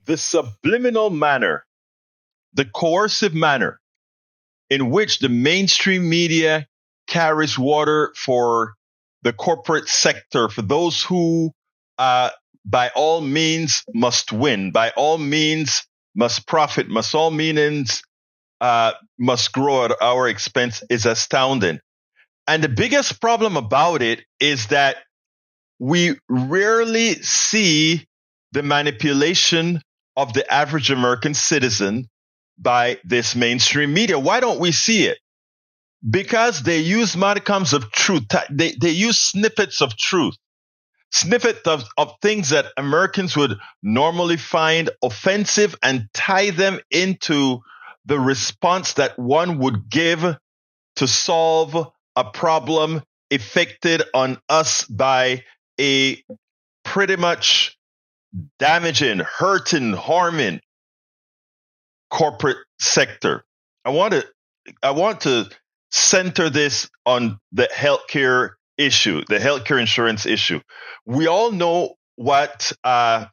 the subliminal manner, the coercive manner in which the mainstream media carries water for the corporate sector, for those who, by all means, must win, by all means, must profit, must all means, must grow at our expense, is astounding. And the biggest problem about it is that we rarely see the manipulation of the average American citizen by this mainstream media. Why don't we see it? Because they use modicums of truth. They use snippets of truth, snippets of things that Americans would normally find offensive, and tie them into the response that one would give to solve a problem affected on us by a pretty much damaging, hurting, harming corporate sector. I want to center this on the healthcare issue, the healthcare insurance issue. We all know what Luigi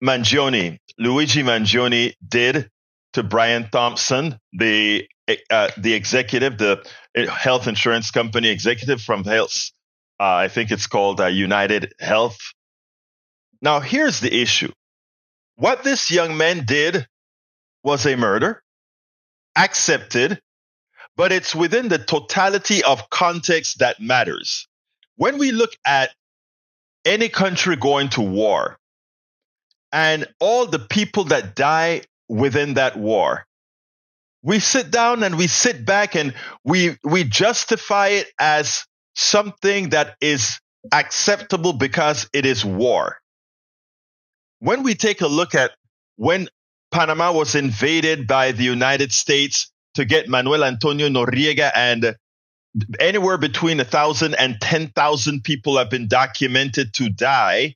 Mangione did to Brian Thompson, the executive, the health insurance company executive from Health. I think it's called United Health. Now, here's the issue. What this young man did was a murder, accepted, but it's within the totality of context that matters. When we look at any country going to war and all the people that die within that war, we sit down and we sit back and we justify it as something that is acceptable because it is war. When we take a look at when Panama was invaded by the United States to get Manuel Antonio Noriega, and anywhere between 1,000 and 10,000 people have been documented to die,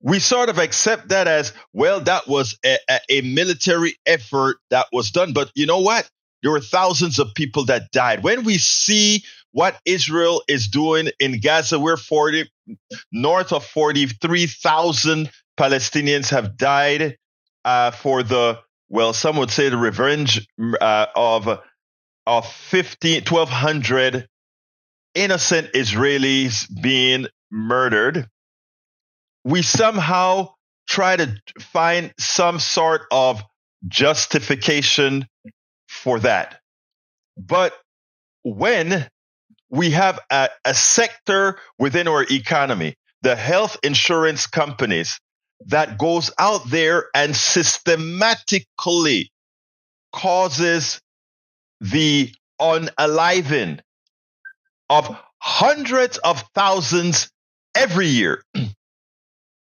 we sort of accept that as, well, that was a military effort that was done. But you know what? There were thousands of people that died. When we see what Israel is doing in Gaza, we're north of 43,000 Palestinians have died for the, well, some would say the revenge of 1,200 innocent Israelis being murdered. We somehow try to find some sort of justification for that. But when we have a sector within our economy, the health insurance companies, that goes out there and systematically causes the unaliving of hundreds of thousands every year.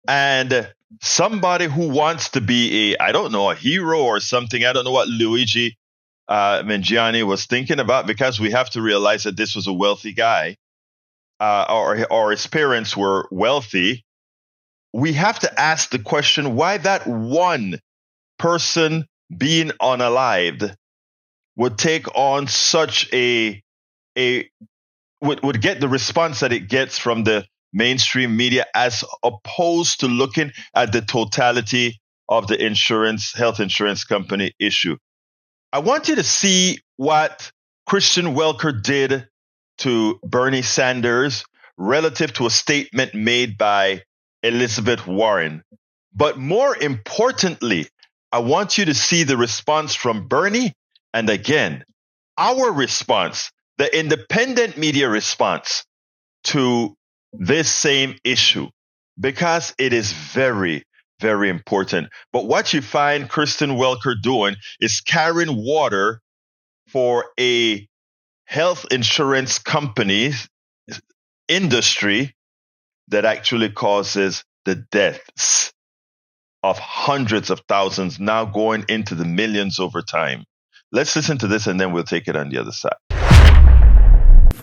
And somebody who wants to be a hero or something, I don't know what Luigi Mangione was thinking about, because we have to realize that this was a wealthy guy, or his parents were wealthy. We have to ask the question, why that one person being unalived would take on such would get the response that it gets from the mainstream media, as opposed to looking at the totality of the health insurance company issue. I want you to see what Kristen Welker did to Bernie Sanders relative to a statement made by Elizabeth Warren. But more importantly, I want you to see the response from Bernie, and again, our response, the independent media response to this same issue, because it is very, very important. But what you find Kristen Welker doing is carrying water for a health insurance company industry that actually causes the deaths of hundreds of thousands, now going into the millions over time. Let's listen to this, and then we'll take it on the other side.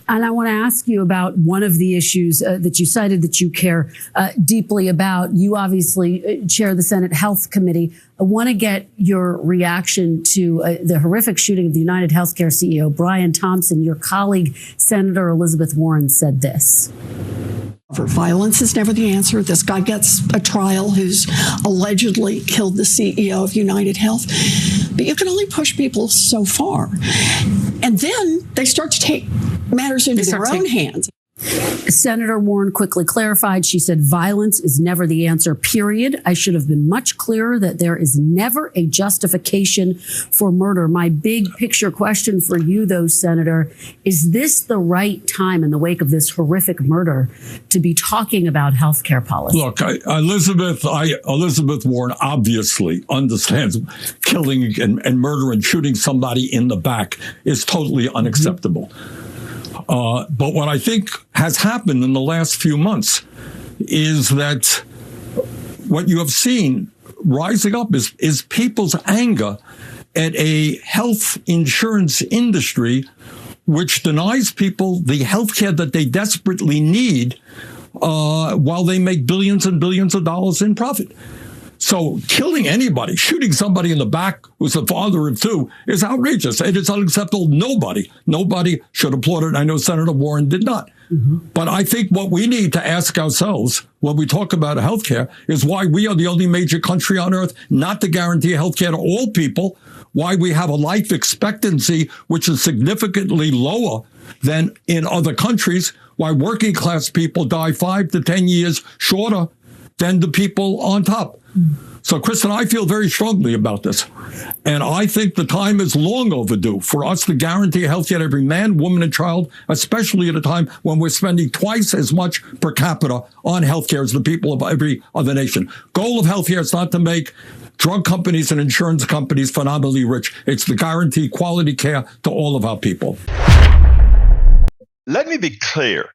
And I want to ask you about one of the issues that you cited that you care deeply about. You obviously chair the Senate Health Committee. I want to get your reaction to the horrific shooting of the United Healthcare CEO, Brian Thompson. Your colleague, Senator Elizabeth Warren, said this. For violence is never the answer. This guy gets a trial who's allegedly killed the CEO of United Health. But you can only push people so far. And then they start to take matters into their own hands. Senator Warren quickly clarified. She said, violence is never the answer, period. I should have been much clearer that there is never a justification for murder. My big picture question for you, though, Senator, is this the right time in the wake of this horrific murder to be talking about healthcare policy? Look, Elizabeth Warren obviously understands killing and murder and shooting somebody in the back is totally unacceptable. But what I think has happened in the last few months is that what you have seen rising up is people's anger at a health insurance industry which denies people the health care that they desperately need while they make billions and billions of dollars in profit. So killing anybody, shooting somebody in the back who's a father of two is outrageous. It is unacceptable. Nobody should applaud it. I know Senator Warren did not. But I think what we need to ask ourselves when we talk about healthcare is why we are the only major country on earth not to guarantee healthcare to all people, why we have a life expectancy which is significantly lower than in other countries, why working class people die 5 to 10 years shorter than the people on top. So, Kristen, I feel very strongly about this. And I think the time is long overdue for us to guarantee health care to every man, woman, and child, especially at a time when we're spending twice as much per capita on health care as the people of every other nation. Goal of health care is not to make drug companies and insurance companies phenomenally rich. It's to guarantee quality care to all of our people. Let me be clear.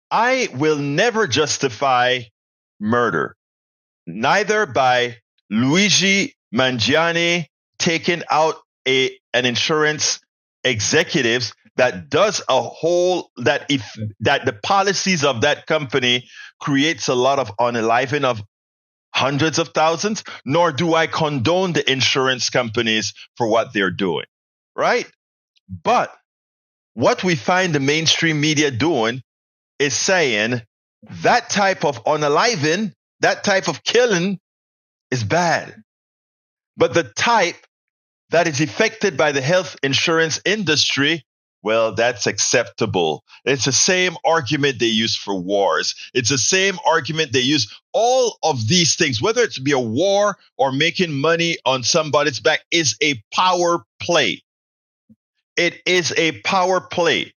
I will never justify murder, neither by Luigi Mangiani taking out an insurance executives that does a whole that the policies of that company creates a lot of unaliving of hundreds of thousands, nor do I condone the insurance companies for what they're doing, right? But what we find the mainstream media doing is saying that type of unaliving, that type of killing is bad. But the type that is affected by the health insurance industry, well, that's acceptable. It's the same argument they use for wars. It's the same argument they use. All of these things, whether it's be a war or making money on somebody's back, is a power play. It is a power play.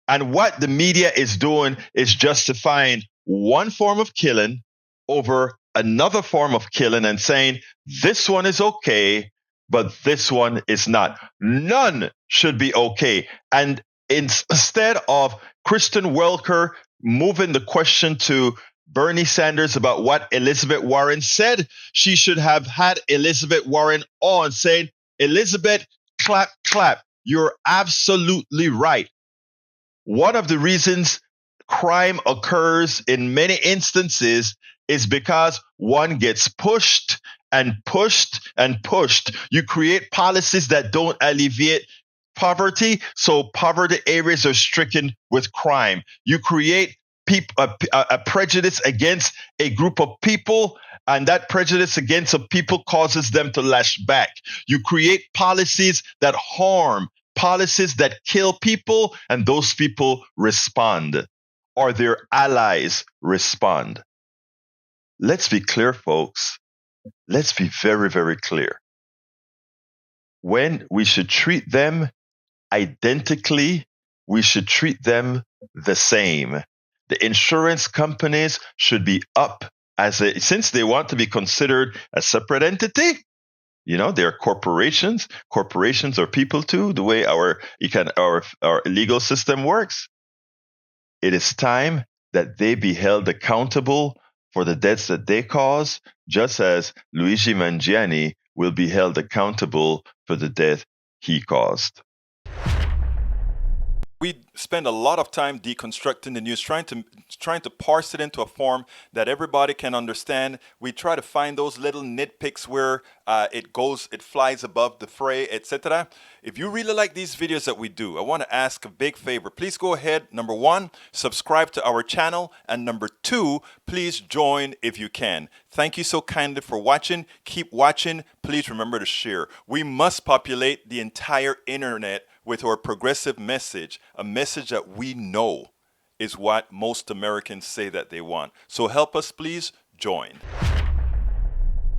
And what the media is doing is justifying one form of killing over another form of killing and saying this one is okay, but this one is not. None should be okay. And instead of Kristen Welker moving the question to Bernie Sanders about what Elizabeth Warren said, she should have had Elizabeth Warren on saying, Elizabeth, clap, clap. You're absolutely right. One of the reasons crime occurs in many instances is because one gets pushed and pushed and pushed. You create policies that don't alleviate poverty, so poverty areas are stricken with crime. You create a prejudice against a group of people, and that prejudice against a people causes them to lash back. You create policies that harm, policies that kill people, and those people respond, or their allies respond. Let's be clear, folks. Let's be very, very clear. When we should treat them identically, we should treat them the same. The insurance companies should be up since they want to be considered a separate entity. You know, they're corporations. Corporations are people too, the way our legal system works. It is time that they be held accountable for the deaths that they cause, just as Luigi Mangiani will be held accountable for the death he caused. We spend a lot of time deconstructing the news, trying to parse it into a form that everybody can understand. We try to find those little nitpicks where it flies above the fray, etc. If you really like these videos that we do, I want to ask a big favor. Please go ahead. Number one, subscribe to our channel. And number two, please join if you can. Thank you so kindly for watching. Keep watching. Please remember to share. We must populate the entire internet with our progressive message, a message that we know is what most Americans say that they want. So help us, please join.